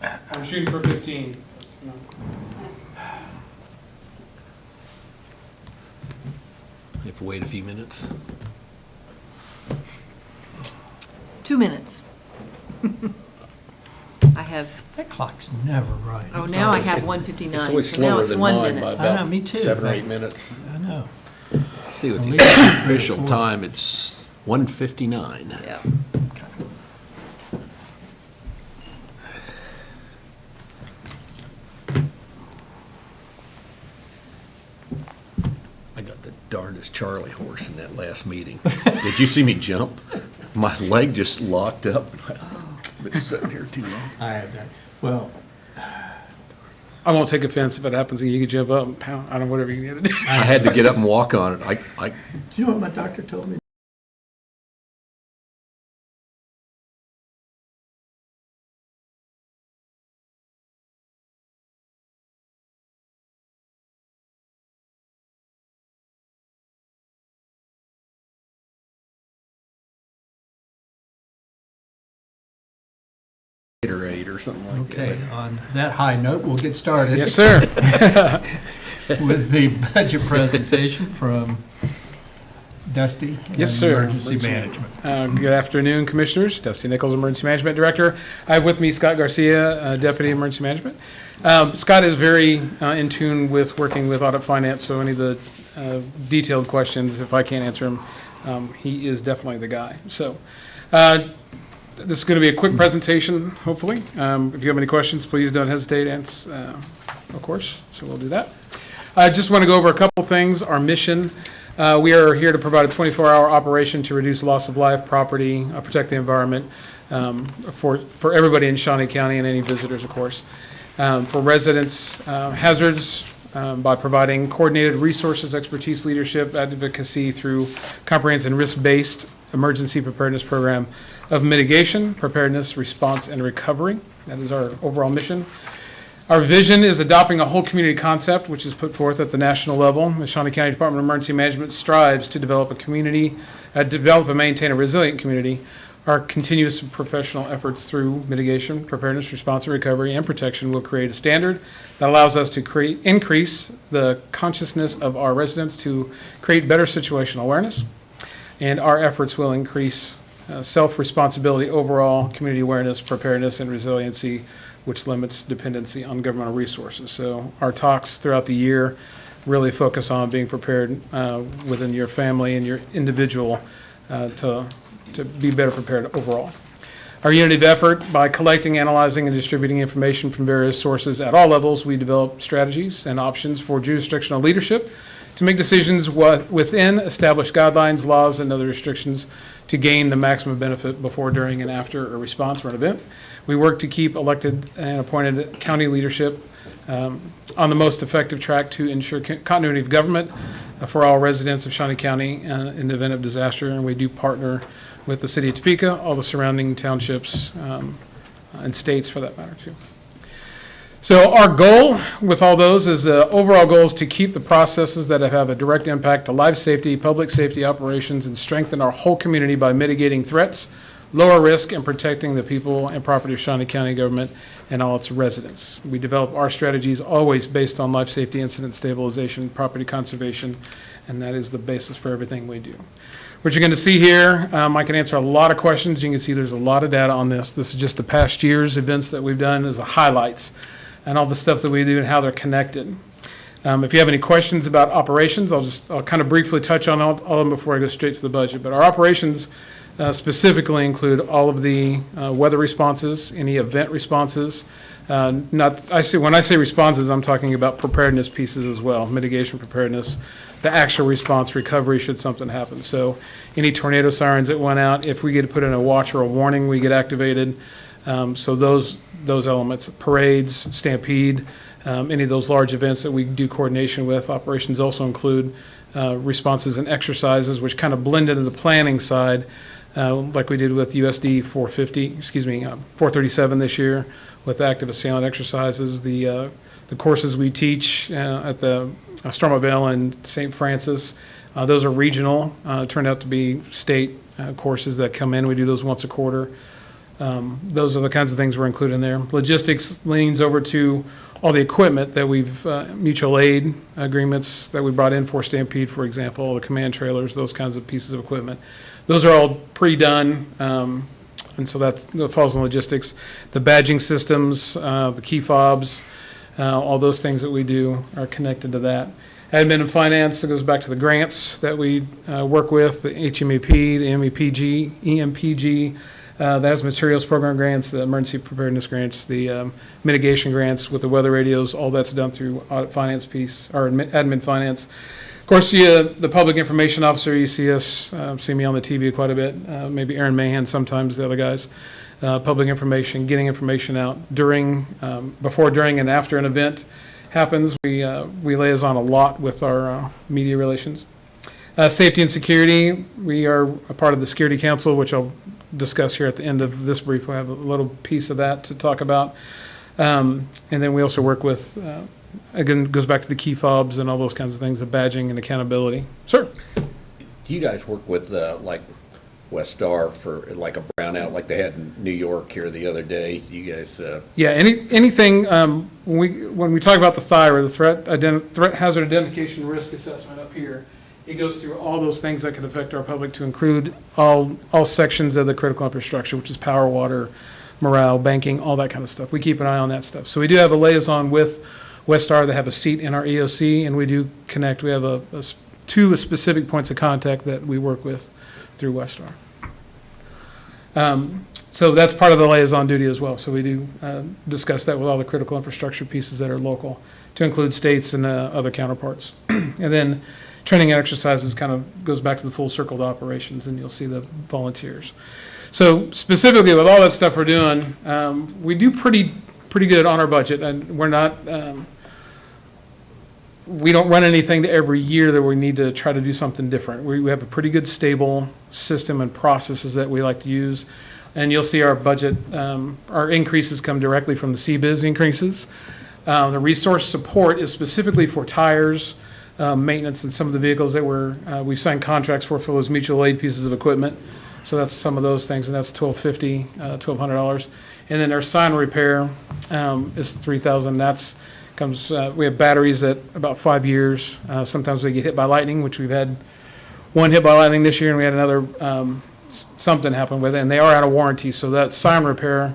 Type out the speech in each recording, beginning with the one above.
I'm shooting for 15. No. You have to wait a few minutes. 2 minutes. I have, That clock's never right. oh, now I have 1:59. It's always So now slower it's than 1 mine by minute. I know, about me too. 7 or 8 minutes. I know. See, with At the least 3 or official 4. time, it's 1:59. Yeah. I got the darndest Charlie horse in that last meeting. Did you see me jump? My leg just locked up. I've been sitting here too long. I have that. Well, I won't take offense if it happens and you can jump up and pound. I don't know, whatever you need to do. I had to get up and walk on it. do you know what my doctor told me? Gatorade or something like that. Okay, on that high note, we'll get started. Yes, sir. With the budget presentation from Dusty. Yes, and sir. Emergency Management. Good afternoon, Commissioners. Dusty Nichols, Emergency Management Director. I have with me Scott Garcia, Deputy Emergency Management. Scott is very in tune with working with audit finance, so any of the detailed questions, if I can't answer them, he is definitely the guy. So this is going to be a quick presentation, hopefully. If you have any questions, please don't hesitate to answer, of course, so we'll do that. I just want to go over a couple things. Our mission. We are here to provide a 24-hour operation to reduce loss of life, property, protect the environment for everybody in Shawnee County and any visitors, of course. For residents, hazards by providing coordinated resources, expertise, leadership, advocacy through comprehensive and risk-based emergency preparedness program of mitigation, preparedness, response, and recovery. That is our overall mission. Our vision is adopting a whole community concept, which is put forth at the national level. The Shawnee County Department of Emergency Management strives to develop a community, develop and maintain a resilient community. Our continuous professional efforts through mitigation, preparedness, response, and recovery, and protection will create a standard that allows us to increase the consciousness of our residents to create better situational awareness. And our efforts will increase self-responsibility, overall community awareness, preparedness, and resiliency, which limits dependency on governmental resources. So our talks throughout the year really focus on being prepared within your family and your individual to be better prepared overall. Our unit of effort, by collecting, analyzing, and distributing information from various sources at all levels, we develop strategies and options for jurisdictional leadership to make decisions within established guidelines, laws, and other restrictions to gain the maximum benefit before, during, and after a response or an event. We work to keep elected and appointed county leadership on the most effective track to ensure continuity of government for all residents of Shawnee County in the event of disaster, and we do partner with the city of Topeka, all the surrounding townships, and states for that matter too. So our goal with all those is overall goal is to keep the processes that have a direct impact to life safety, public safety operations, and strengthen our whole community by mitigating threats, lower risk, and protecting the people and property of Shawnee County government and all its residents. We develop our strategies always based on life safety, incident stabilization, property conservation, and that is the basis for everything we do. What you're going to see here, I can answer a lot of questions. You can see there's a lot of data on this. This is just the past year's events that we've done as the highlights and all the stuff that we do and how they're connected. If you have any questions about operations, I'll kind of briefly touch on all of them before I go straight to the budget. But our operations specifically include all of the weather responses, any event responses. When I say responses, I'm talking about preparedness pieces as well, mitigation preparedness, the actual response recovery should something happen. So any tornado sirens that went out, if we get to put in a watch or a warning, we get activated. So those elements, parades, stampede, any of those large events that we do coordination with. Operations also include responses and exercises, which kind of blend into the planning side, like we did with USD 437 this year with active assailant exercises. The courses we teach at the Stormobile and St. Francis, those are regional, turned out to be state courses that come in. We do those once a quarter. Those are the kinds of things we're including there. Logistics leans over to all the equipment that we've, mutual aid agreements that we brought in for Stampede, for example, the command trailers, those kinds of pieces of equipment. Those are all pre-done, and so that falls in logistics. The badging systems, the key fobs, all those things that we do are connected to that. Admin and finance, it goes back to the grants that we work with, the HMAP, the EMPG, that has materials program grants, the emergency preparedness grants, the mitigation grants with the weather radios, all that's done through audit finance piece, or admin finance. Of course, the public information officer, you see us, see me on the TV quite a bit, maybe Aaron Mahan sometimes, the other guys. Public information, getting information out during, before, during, and after an event happens. We liaison a lot with our media relations. Safety and security, we are a part of the Security Council, which I'll discuss here at the end of this brief. We'll have a little piece of that to talk about. And then we also work with, again, goes back to the key fobs and all those kinds of things, the badging and accountability. Sir? Do you guys work with, like, West Star for, like, a brownout like they had in New York here the other day? You guys, Yeah, anything, when we talk about the THIR, the threat hazard identification risk assessment up here, it goes through all those things that could affect our public to include all sections of the critical infrastructure, which is power, water, morale, banking, all that kind of stuff. We keep an eye on that stuff. So we do have a liaison with West Star that have a seat in our EOC, and we do connect. We have two specific points of contact that we work with through West Star. So that's part of the liaison duty as well. So we do discuss that with all the critical infrastructure pieces that are local, to include states and other counterparts. And then training and exercises kind of goes back to the full circle of operations, and you'll see the volunteers. So specifically with all that stuff we're doing, we do pretty good on our budget, and we're not, we don't run anything to every year that we need to try to do something different. We have a pretty good stable system and processes that we like to use. And you'll see our budget, our increases come directly from the CBIZ increases. The resource support is specifically for tires, maintenance, and some of the vehicles that we've signed contracts for those mutual aid pieces of equipment. So that's some of those things, and that's $1,250, $1,200. And then our sign repair is $3,000. That's comes. We have batteries that about 5 years. Sometimes they get hit by lightning, which we've had one hit by lightning this year, and we had another something happen with it, and they are out of warranty. So that sign repair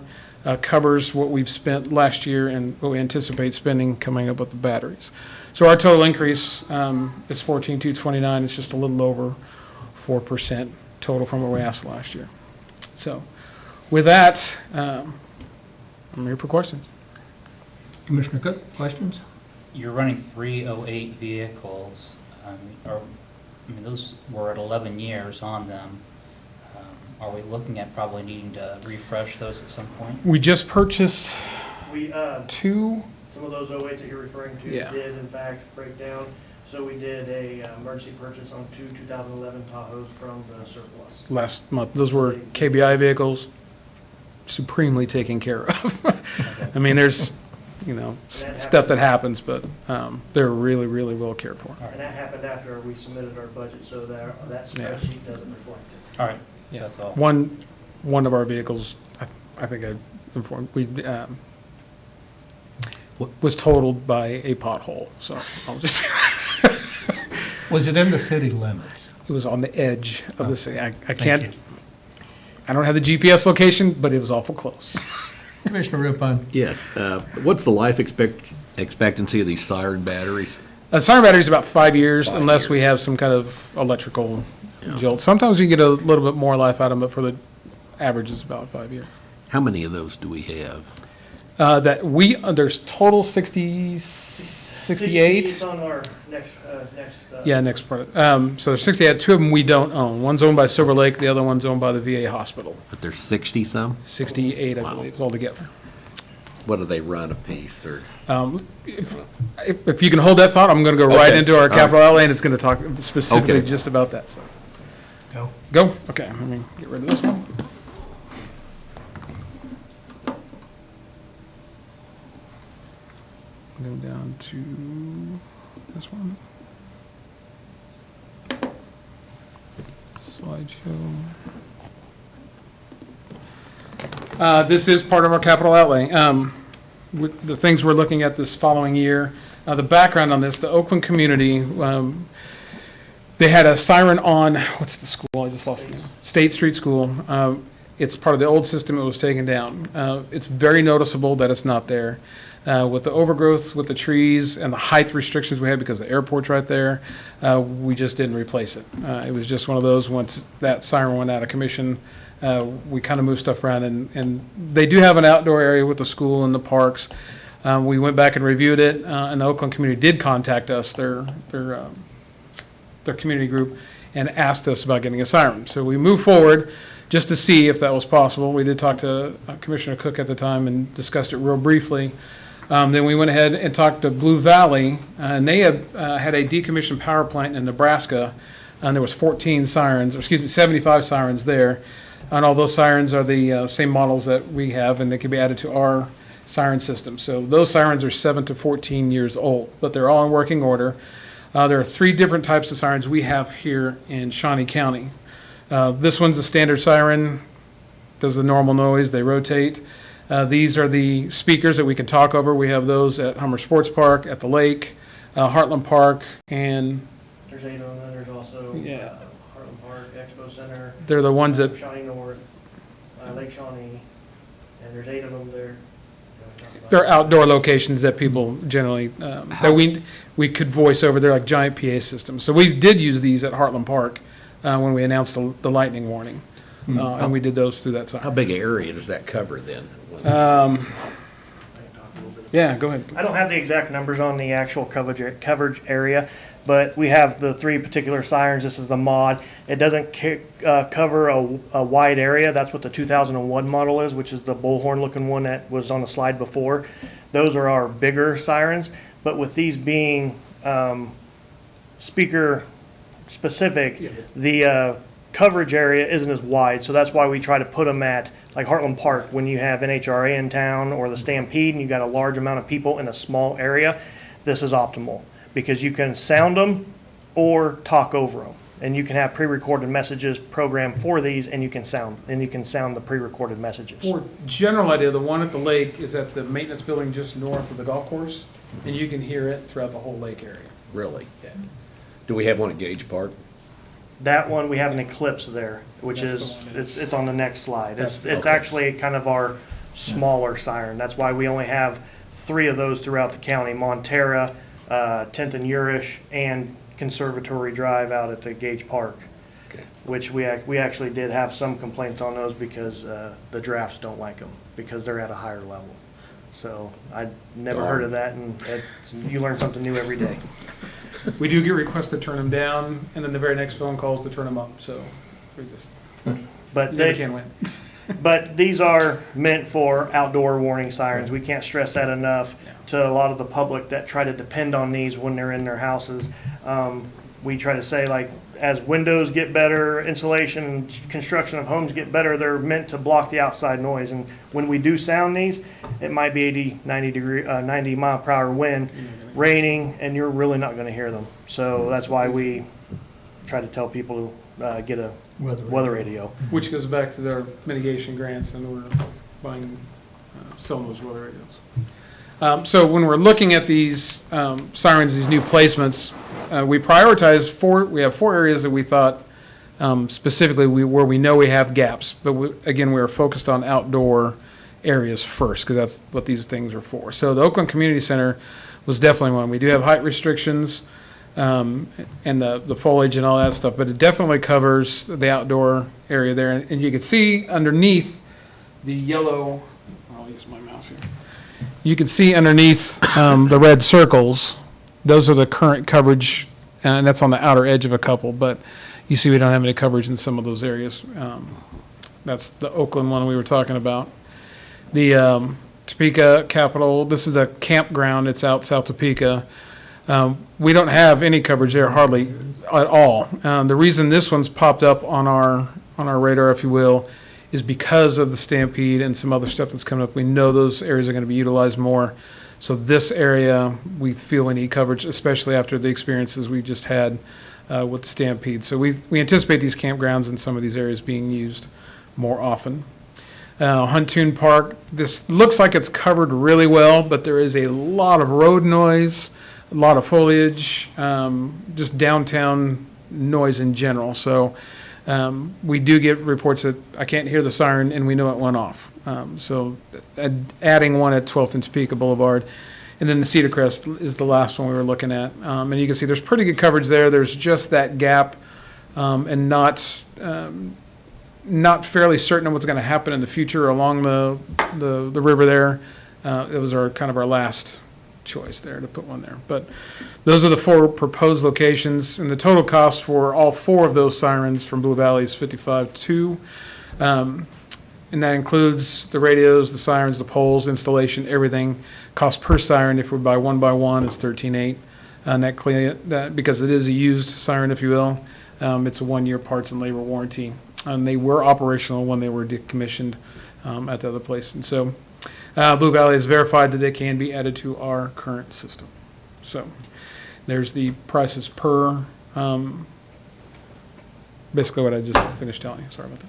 covers what we've spent last year and what we anticipate spending coming up with the batteries. So our total increase is $14,229. It's just a little over 4% total from what we asked last year. So with that, I'm here for questions. Commissioner Cook, questions? You're running 308 vehicles, those were at 11 years on them. Are we looking at probably needing to refresh those at some point? We just purchased We, two. some of those 08s that you're referring to Yeah. did in fact break down. So we did a emergency purchase on two 2011 Tahoes from the surplus. Last month. Those were KBI vehicles, supremely taken care of. I mean, there's, stuff that happens, but they're really, really well cared for. And that happened after we submitted our budget, so that spreadsheet doesn't reflect it. All right, Yeah. that's all. One of our vehicles, I think I informed, was totaled by a pothole, so I'll just, Was it in the city limits? it was on the edge of the city. I Thank can't, you. I don't have the GPS location, but it was awful close. Commissioner Rippon? yes, what's the life expectancy of these siren batteries? Siren battery is about 5 years, 5 unless we years. have some kind of electrical Yeah. jolt. Sometimes we get a little bit more life out of them, but for the average, it's about 5 years. How many of those do we have? There's total 68. It's on our next. Yeah, next part. So there's 68. Two of them we don't own. One's owned by Silver Lake, the other one's owned by the VA hospital. But there's 60 some? 68, I Wow. believe, altogether. What do they run a piece or? If you can hold that thought, I'm going to go right Okay. into our All right. capital outlay, and it's going to talk specifically Okay. just about that stuff. Go. Go? Okay, let me get rid of this one. Go down to this one. Slideshow. This is part of our capital outlay. With the things we're looking at this following year, the background on this, the Oakland community, they had a siren on, what's the school? I just lost the name. State Street School. It's part of the old system. It was taken down. It's very noticeable that it's not there. With the overgrowth, with the trees, and the height restrictions we had because the airport's right there, we just didn't replace it. It was just one of those, once that siren went out of commission, we kind of moved stuff around. And they do have an outdoor area with the school and the parks. We went back and reviewed it, and the Oakland community did contact us, their community group, and asked us about getting a siren. So we moved forward just to see if that was possible. We did talk to Commissioner Cook at the time and discussed it real briefly. Then we went ahead and talked to Blue Valley, and they had a decommissioned power plant in Nebraska, and there was 75 sirens there. And all those sirens are the same models that we have, and they can be added to our siren system. So those sirens are 7 to 14 years old, but they're all in working order. There are 3 different types of sirens we have here in Shawnee County. This one's a standard siren, does the normal noise, they rotate. These are the speakers that we can talk over. We have those at Hummer Sports Park, at the lake, Heartland Park, and There's 8 of them, there's also Yeah. Heartland Park, Expo Center, they're the ones that, Shawnee North, Lake Shawnee, and there's 8 of them there. they're outdoor locations that people generally, that we could voice over. They're like giant PA systems. So we did use these at Heartland Park when we announced the lightning warning. And we did those through that How siren. big an area does that cover then? I can talk a little bit. Yeah, go ahead. I don't have the exact numbers on the actual coverage area, but we have the 3 particular sirens. This is the mod. It doesn't cover a wide area. That's what the 2001 model is, which is the bullhorn-looking one that was on the slide before. Those are our bigger sirens, but with these being speaker specific, the coverage area isn't as wide, so that's why we try to put them at like Heartland Park when you have NHRA in town or the Stampede and you got a large amount of people in a small area. This is optimal because you can sound them or talk over them, and you can have pre-recorded messages programmed for these, and you can sound the pre-recorded messages. For general idea, the one at the lake is at the maintenance building just north of the golf course, and you can hear it throughout the whole lake area. Really? Yeah. Do we have one at Gage Park? That one, we have an Eclipse there, which That's is, the one that's- it's on the next slide. It's Okay. actually kind of our smaller siren. That's why we only have 3 of those throughout the county, Montera, 10th and Urish, and Conservatory Drive out at the Gage Park, Okay. which we actually did have some complaints on those because the drafts don't like them, because they're at a higher level. So I'd never heard of that, and you learn something new every day. We do get requests to turn them down, and then the very next phone call is to turn them up, so we just But never they, can win. But these are meant for outdoor warning sirens. We can't stress that enough to a lot of the public that try to depend on these when they're in their houses. We try to say, like, as windows get better, insulation and construction of homes get better, they're meant to block the outside noise. And when we do sound these, it might be 80, 90 mile per hour wind, raining, and you're really not going to hear them. So that's why we try to tell people to get a weather radio. Which goes back to their mitigation grants, and we're buying, selling those weather radios. So when we're looking at these sirens, these new placements, we prioritize we have 4 areas that we thought specifically where we know we have gaps. But again, we are focused on outdoor areas first, because that's what these things are for. So the Oakland Community Center was definitely one. We do have height restrictions and the foliage and all that stuff, but it definitely covers the outdoor area there. And you can see underneath the yellow, I'll use my mouse here. You can see underneath the red circles, those are the current coverage, and that's on the outer edge of a couple, but you see we don't have any coverage in some of those areas. That's the Oakland one we were talking about. The Topeka Capitol, this is a campground, it's out South Topeka. We don't have any coverage there hardly at all. The reason this one's popped up on our radar, if you will, is because of the Stampede and some other stuff that's coming up. We know those areas are going to be utilized more. So this area, we feel we need coverage, especially after the experiences we just had with the Stampede. So we anticipate these campgrounds in some of these areas being used more often. Huntoon Park, this looks like it's covered really well, but there is a lot of road noise, a lot of foliage, just downtown noise in general. So we do get reports that I can't hear the siren and we know it went off. So adding one at 12th and Topeka Boulevard. And then the Cedar Crest is the last one we were looking at. And you can see there's pretty good coverage there. There's just that gap and not fairly certain of what's going to happen in the future along the river there. It was kind of our last choice there to put one there. But those are the 4 proposed locations, and the total cost for all 4 of those sirens from Blue Valley is $55,200. And that includes the radios, the sirens, the poles, installation, everything. Cost per siren, if we buy one by one, is $13,800. And that because it is a used siren, if you will, it's a 1-year parts and labor warranty. And they were operational when they were decommissioned at the other place. And so Blue Valley has verified that they can be added to our current system. So there's the prices per, basically what I just finished telling you. Sorry about that.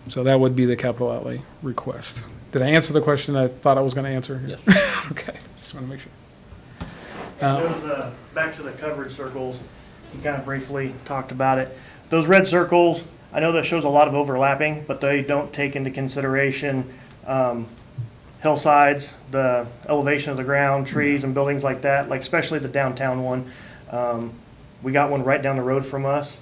So that would be the capital outlay request. Did I answer the question I thought I was going to answer? Yes. Okay, just want to make sure. Back to the coverage circles, you kind of briefly talked about it. Those red circles, I know that shows a lot of overlapping, but they don't take into consideration hillsides, the elevation of the ground, trees and buildings like that, like especially the downtown one. We got one right down the road from us,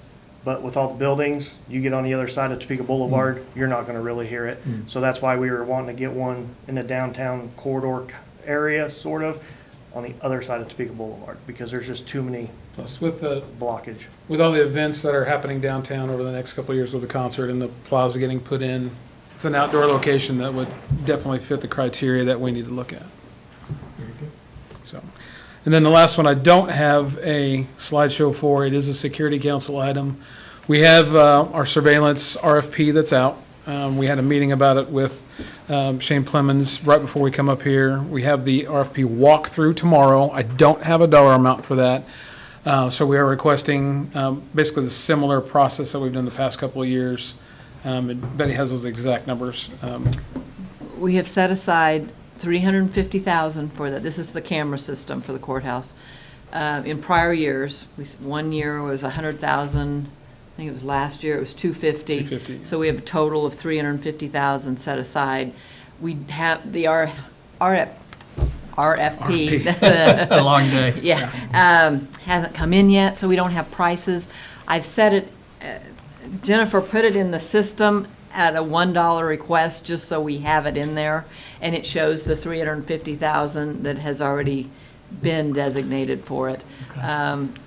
but with all the buildings, you get on the other side of Topeka Boulevard, you're not going to really hear it. So that's why we were wanting to get one in the downtown corridor area, sort of, on the other side of Topeka Boulevard, because there's just too many Plus with blockage. with all the events that are happening downtown over the next couple of years with the concert and the plaza getting put in, it's an outdoor location that would definitely fit the criteria that we need to look at. Very good. So, and then the last one I don't have a slideshow for. It is a security council item. We have our surveillance RFP that's out. We had a meeting about it with Shane Plemons right before we come up here. We have the RFP walkthrough tomorrow. I don't have a dollar amount for that. So we are requesting basically the similar process that we've done the past couple of years. And Betty has those exact numbers. We have set aside $350,000 for that. This is the camera system for the courthouse. In prior years, one year was $100,000. I think it was last year, it was $250,000. $250,000. So we have a total of $350,000 set aside. We have the RFP. A long day. Yeah, hasn't come in yet, so we don't have prices. I've set it, Jennifer put it in the system at a $1 request, just so we have it in there, and it shows the $350,000 that has already been designated for it.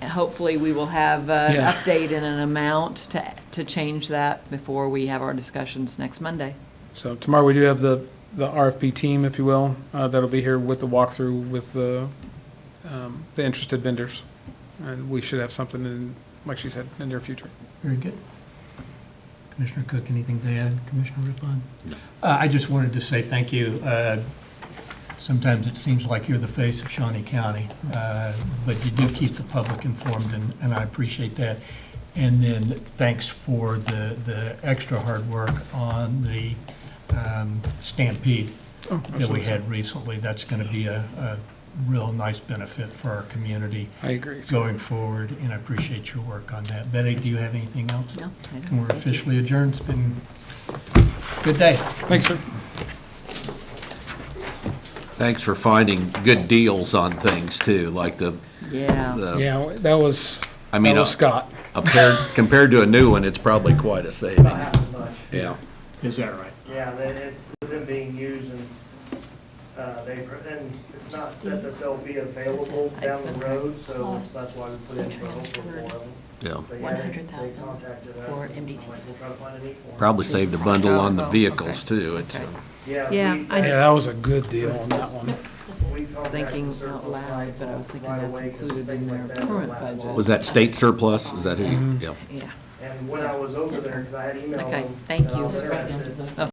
Hopefully, we will have an Yeah. update and an amount to change that before we have our discussions next Monday. So tomorrow we do have the RFP team, if you will, that'll be here with the walkthrough with the interested vendors. And we should have something in, like she said, in the near future. Very good. Commissioner Cook, anything to add? Commissioner Rippon? No. I just wanted to say thank you. Sometimes it seems like you're the face of Shawnee County, but you do keep the public informed, and I appreciate that. And then thanks for the extra hard work on the stampede that we had recently. That's going to be a real nice benefit for our community. I agree. Going forward, and I appreciate your work on that. Betty, do you have anything else? No, I don't. And we're officially adjourned. It's been a good day. Thanks, sir. Thanks for finding good deals on things too, like Yeah. Yeah, that was Scott. Compared to a new one, it's probably quite a saving. Not half as much. Yeah. Is that right? Yeah, with them being used and and it's not said that they'll be available down the road, so Plus that's why we put in for hopeful for them. Yeah. But yeah, they 100,000 contacted us. for and I'm like, MDTs. we'll try to find a need for 'em. Probably saved a bundle on the Oh, vehicles okay. too. It's, Okay. Yeah. Yeah, we- I Yeah, just- that was a good deal on that one. we contacted Thinking Circle out loud, Life but I was thinking right that's away 'cause included things in like their that current last budget. long. was that state surplus? Is that who? Mhm. Yeah. Yeah. And when I was over there, because I had emailed them. Okay, thank that I you. was interested,